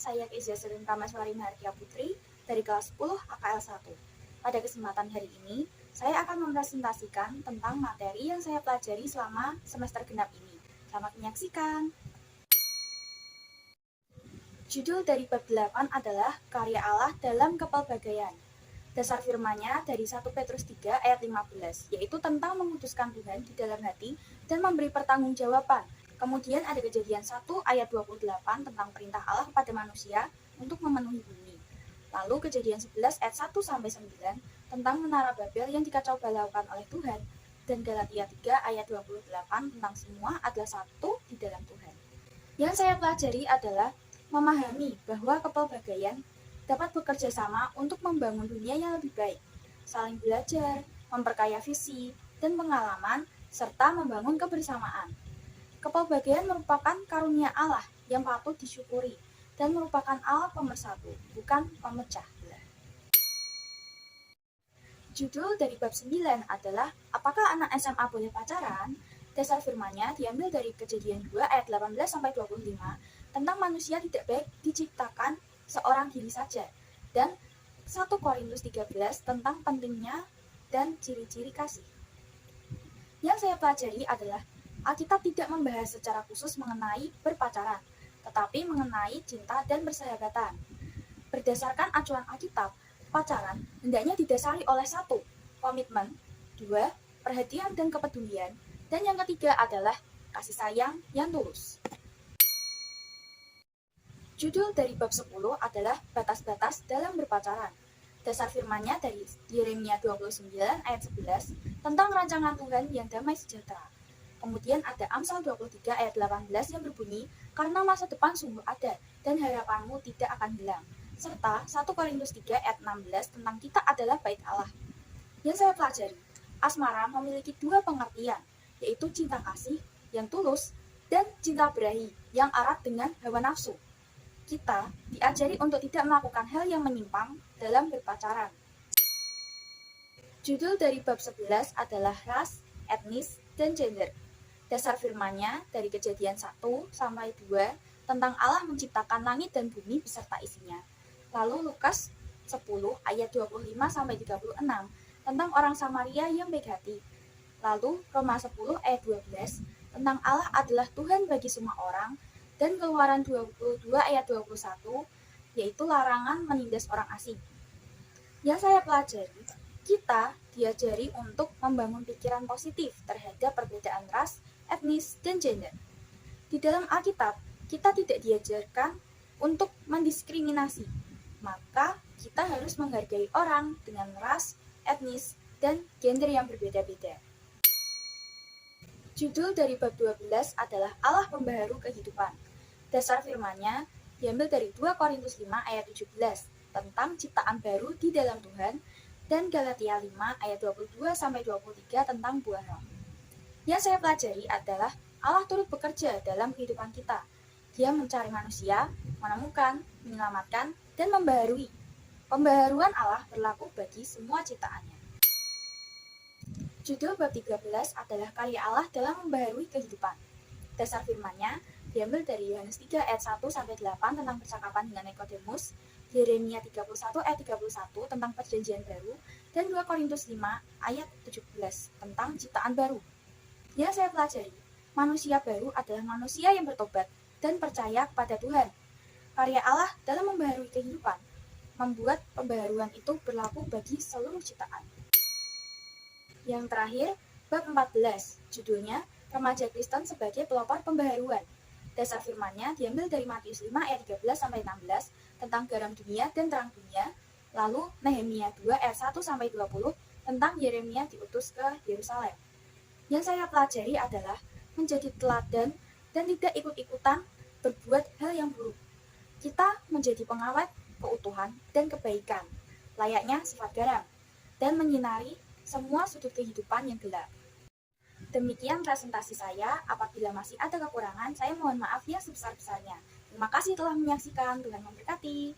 saya Kezia Selin Kamaswari Mahardia Putri dari kelas 10 AKL 1. Pada kesempatan hari ini, saya akan mempresentasikan tentang materi yang saya pelajari selama semester genap ini. Selamat menyaksikan. Judul dari bab 8 adalah Karya Allah dalam Kepelbagaian. Dasar firman-Nya dari 1 Petrus 3 ayat 15, yaitu tentang memutuskan Tuhan di dalam hati dan memberi pertanggungjawaban. Kemudian ada Kejadian 1 ayat 28 tentang perintah Allah kepada manusia untuk memenuhi bumi. Lalu Kejadian 11 ayat 1-9 tentang menara Babel yang dikacau balaukan oleh Tuhan. Dan Galatia 3 ayat 28 tentang semua adalah satu di dalam Tuhan. Yang saya pelajari adalah memahami bahwa kepelbagaian dapat bekerja sama untuk membangun dunia yang lebih baik, saling belajar, memperkaya visi dan pengalaman, serta membangun kebersamaan. Kepelbagaian merupakan karunia Allah yang patut disyukuri dan merupakan Allah pemersatu, bukan pemecah belah. Judul dari bab 9 adalah apakah anak SMA boleh pacaran? Dasar firman-Nya diambil dari Kejadian 2 ayat 18-25 tentang manusia tidak baik diciptakan seorang diri saja, dan 1 Korintus 13 tentang pentingnya dan ciri-ciri kasih. Yang saya pelajari adalah Alkitab tidak membahas secara khusus mengenai berpacaran, tetapi mengenai cinta dan persahabatan. Berdasarkan acuan Alkitab, pacaran hendaknya didasari oleh 1. Komitmen, 2. Perhatian dan kepedulian, dan yang ketiga adalah kasih sayang yang tulus. Judul dari bab 10 adalah batas-batas dalam berpacaran. Dasar firman-Nya dari Yeremia 29 ayat 11 tentang rancangan Tuhan yang damai sejahtera. Kemudian ada Amsal 23 ayat 18 yang berbunyi, karena masa depan sungguh ada dan harapanmu tidak akan hilang. Serta 1 Korintus 3 ayat 16 tentang kita adalah bait Allah. Yang saya pelajari, asmara memiliki dua pengertian, yaitu cinta kasih yang tulus dan cinta birahi yang erat dengan hawa nafsu. Kita diajari untuk tidak melakukan hal yang menyimpang dalam berpacaran. Judul dari bab 11 adalah ras, etnis, dan gender. Dasar firman-Nya dari Kejadian 1-2 tentang Allah menciptakan langit dan bumi beserta isinya. Lalu Lukas 10 ayat 25-36 tentang orang Samaria yang baik hati. Lalu Roma 10 ayat 12 tentang Allah adalah Tuhan bagi semua orang, dan Keluaran 22 ayat 21 yaitu larangan menindas orang asing. Yang saya pelajari, kita diajari untuk membangun pikiran positif terhadap perbedaan ras, etnis, dan gender. Di dalam Alkitab, kita tidak diajarkan untuk mendiskriminasi, maka kita harus menghargai orang dengan ras, etnis, dan gender yang berbeda-beda. Judul dari bab 12 adalah Allah Pembaharu Kehidupan. Dasar firman-Nya diambil dari 2 Korintus 5 ayat 17 tentang ciptaan baru di dalam Tuhan, dan Galatia 5 ayat 22-23 tentang buah roh. Yang saya pelajari adalah Allah turut bekerja dalam kehidupan kita. Dia mencari manusia, menemukan, menyelamatkan, dan membaharui. Pembaharuan Allah berlaku bagi semua ciptaannya. Judul bab 13 adalah karya Allah dalam membaharui kehidupan. Dasar firman-Nya diambil dari Yohanes 3 ayat 1-8 tentang percakapan dengan Nikodemus, Yeremia 31 ayat 31 tentang perjanjian baru, dan 2 Korintus 5 ayat 17 tentang ciptaan baru. Yang saya pelajari, manusia baru adalah manusia yang bertobat dan percaya kepada Tuhan. Karya Allah dalam membaharui kehidupan membuat pembaharuan itu berlaku bagi seluruh ciptaan. Yang terakhir, bab 14, judulnya Remaja Kristen sebagai Pelopor Pembaharuan. Dasar firman-Nya diambil dari Matius 5 ayat 13-16 tentang garam dunia dan terang dunia, lalu Nehemia 2 ayat 1-20 tentang Yeremia diutus ke Yerusalem. Yang saya pelajari adalah menjadi teladan dan tidak ikut-ikutan berbuat hal yang buruk. Kita menjadi pengawet keutuhan dan kebaikan, layaknya sifat garam, dan menyinari semua sudut kehidupan yang gelap. Demikian presentasi saya. Apabila masih ada kekurangan, saya mohon maaf yang sebesar-besarnya. Terima kasih telah menyaksikan. Tuhan memberkati.